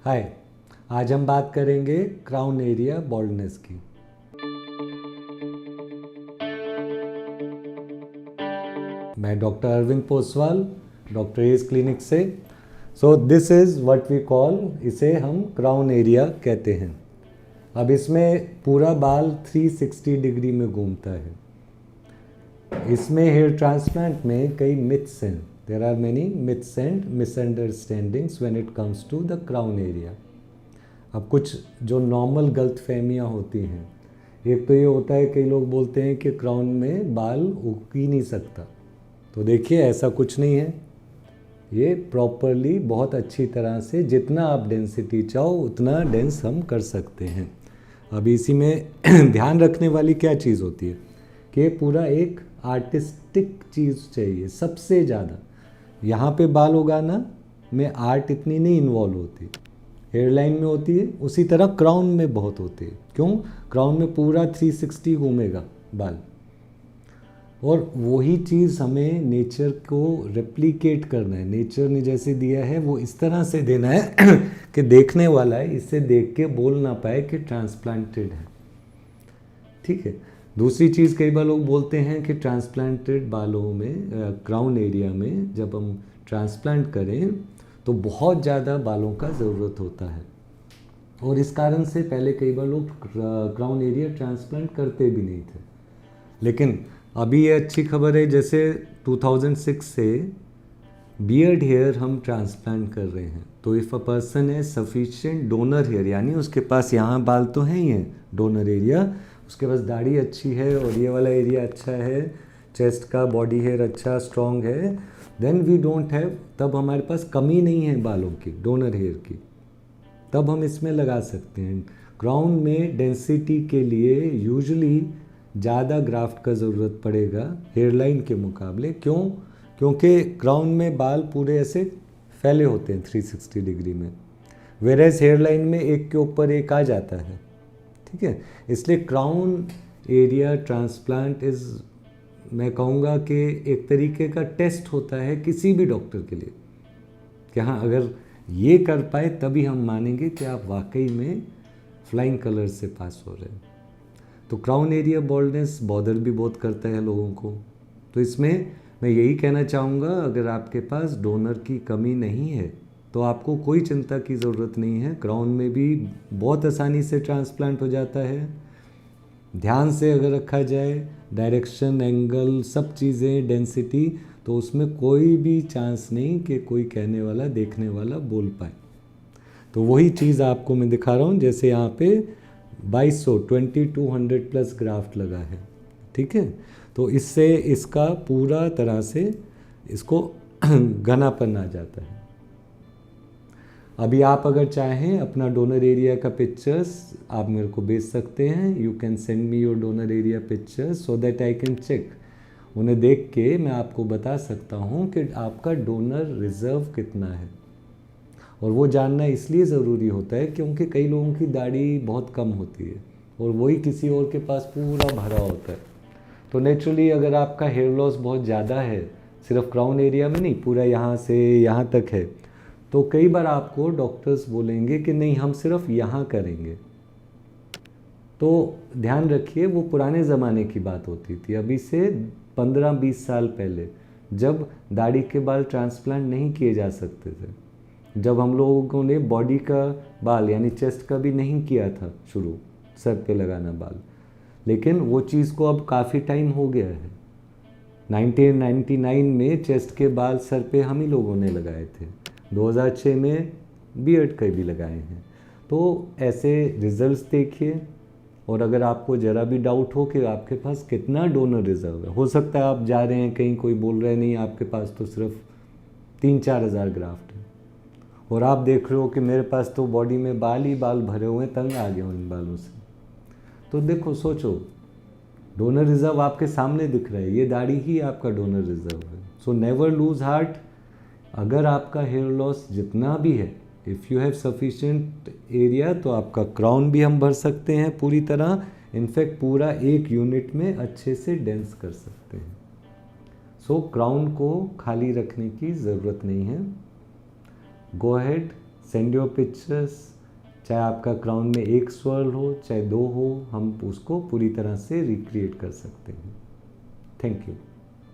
हाय, आज हम बात करेंगे क्राउन एरिया बॉल्डनेस की। मैं doctor Arvind Poswal, doctor age clinic से। So this is what we call, इसे हम क्राउन एरिया कहते हैं। अब इसमें पूरा बाल 360 डिग्री में घूमता है। इसमें हेयर ट्रांसप्लांट में कई मिथ्स हैं। There are many myths and misunderstandings when it comes to the crown area. अब कुछ जो नॉर्मल गलतफहमियां होती हैं, एक तो ये होता है कई लोग बोलते हैं कि क्राउन में बाल उग ही नहीं सकता। तो देखिए, ऐसा कुछ नहीं है। ये प्रॉपरली बहुत अच्छी तरह से जितना आप डेंसिटी चाहो उतना डेंस हम कर सकते हैं। अब इसी में ध्यान रखने वाली क्या चीज़ होती है कि पूरा एक आर्टिस्टिक चीज़ चाहिए सबसे ज़्यादा। यहाँ पे बाल उगाना में आर्ट इतनी नहीं इन्वॉल्व होती, हेयरलाइन में होती है, उसी तरह क्राउन में बहुत होती है। क्यों? क्राउन में पूरा 360 घूमेगा बाल, और वही चीज़ हमें नेचर को रेप्लिकेट करना है। नेचर ने जैसे दिया है वो इस तरह से देना है कि देखने वाला है इससे देख के बोल ना पाए कि ट्रांसप्लांटेड है। ठीक है। दूसरी चीज़, कई बार लोग बोलते हैं कि ट्रांसप्लांटेड बालों में, क्राउन एरिया में जब हम ट्रांसप्लांट करें तो बहुत ज़्यादा बालों का ज़रूरत होता है, और इस कारण से पहले कई बार लोग क्राउन एरिया ट्रांसप्लांट करते भी नहीं थे। लेकिन अभी ये अच्छी खबर है, जैसे 2006 से बियर्ड हेयर हम ट्रांसप्लांट कर रहे हैं। तो इफ़ अ पर्सन है सफिशिएंट डोनर हेयर, यानी उसके पास यहाँ बाल तो हैं ही हैं, डोनर एरिया, उसके पास दाढ़ी अच्छी है और ये वाला एरिया अच्छा है, चेस्ट का बॉडी हेयर अच्छा स्ट्रॉन्ग है, देन वी डोंट हैव, तब हमारे पास कमी नहीं है बालों की, डोनर हेयर की, तब हम इसमें लगा सकते हैं। क्राउन में डेंसिटी के लिए यूजुअली ज़्यादा ग्राफ्ट का ज़रूरत पड़ेगा हेयरलाइन के मुकाबले। क्यों? क्योंकि क्राउन में बाल पूरे ऐसे फैले होते हैं 360 डिग्री में, वेरेज हेयरलाइन में एक के ऊपर एक आ जाता है। ठीक है, इसलिए क्राउन एरिया ट्रांसप्लांट इज़, मैं कहूँगा कि एक तरीके का टेस्ट होता है किसी भी डॉक्टर के लिए कि हाँ, अगर ये कर पाए तभी हम मानेंगे कि आप वाकई में फ्लाइंग कलर से पास हो रहे हैं। तो क्राउन एरिया बॉल्डनेस बॉदर भी बहुत करता है लोगों को। तो इसमें मैं यही कहना चाहूँगा, अगर आपके पास डोनर की कमी नहीं है तो आपको कोई चिंता की ज़रूरत नहीं है। क्राउन में भी बहुत आसानी से ट्रांसप्लांट हो जाता है। ध्यान से अगर रखा जाए, डायरेक्शन, एंगल, सब चीज़ें, डेंसिटी, तो उसमें कोई भी चांस नहीं कि कोई कहने वाला, देखने वाला बोल पाए। तो वही चीज़ आपको मैं दिखा रहा हूँ। जैसे यहाँ पे 2200 प्लस ग्राफ्ट लगा है। ठीक है, तो इससे इसका पूरा तरह से इसको घनापन आ जाता है। अभी आप अगर चाहें अपना डोनर एरिया का पिक्चर्स आप मेरे को भेज सकते हैं। You can send me your donor area pictures so that I can check. उन्हें देख के मैं आपको बता सकता हूँ कि आपका डोनर रिजर्व कितना है। और वो जानना इसलिए ज़रूरी होता है क्योंकि कई लोगों की दाढ़ी बहुत कम होती है और वही किसी और के पास पूरा भरा होता है। तो नेचुरली अगर आपका हेयर लॉस बहुत ज़्यादा है, सिर्फ क्राउन एरिया में नहीं, पूरा यहाँ से यहाँ तक है, तो कई बार आपको डॉक्टर्स बोलेंगे कि नहीं, हम सिर्फ यहाँ करेंगे। तो ध्यान रखिए, वो पुराने ज़माने की बात होती थी। अभी से 15-20 साल पहले, जब दाढ़ी के बाल ट्रांसप्लांट नहीं किए जा सकते थे, जब हम लोगों ने बॉडी का बाल यानी चेस्ट का भी नहीं किया था शुरू, सर पे लगाना बाल, लेकिन वो चीज़ को अब काफ़ी टाइम हो गया है। 1999 में चेस्ट के बाल सर पे हम ही लोगों ने लगाए थे, 2006 में बियर्ड के भी लगाए हैं। तो ऐसे रिजल्ट्स देखिए, और अगर आपको ज़रा भी डाउट हो कि आपके पास कितना डोनर रिजर्व है, हो सकता है आप जा रहे हैं कहीं, कोई बोल रहे नहीं आपके पास तो सिर्फ 3-4 हज़ार ग्राफ्ट है, और आप देख रहे हो कि मेरे पास तो बॉडी में बाल ही बाल भरे हुए हैं, तंग आ गए उन बालों से। तो देखो, सोचो, डोनर रिजर्व आपके सामने दिख रहा है, ये दाढ़ी ही आपका डोनर रिजर्व है। So never lose heart. अगर आपका हेयर लॉस जितना भी है, if you have sufficient area, तो आपका क्राउन भी हम भर सकते हैं पूरी तरह, इनफैक्ट पूरा एक यूनिट में अच्छे से डेंस कर सकते हैं। सो क्राउन को खाली रखने की ज़रूरत नहीं है। Go ahead, send your pictures, चाहे आपका क्राउन में एक स्वर्ल हो चाहे दो हो, हम उसको पूरी तरह से रिक्रिएट कर सकते हैं। Thank you.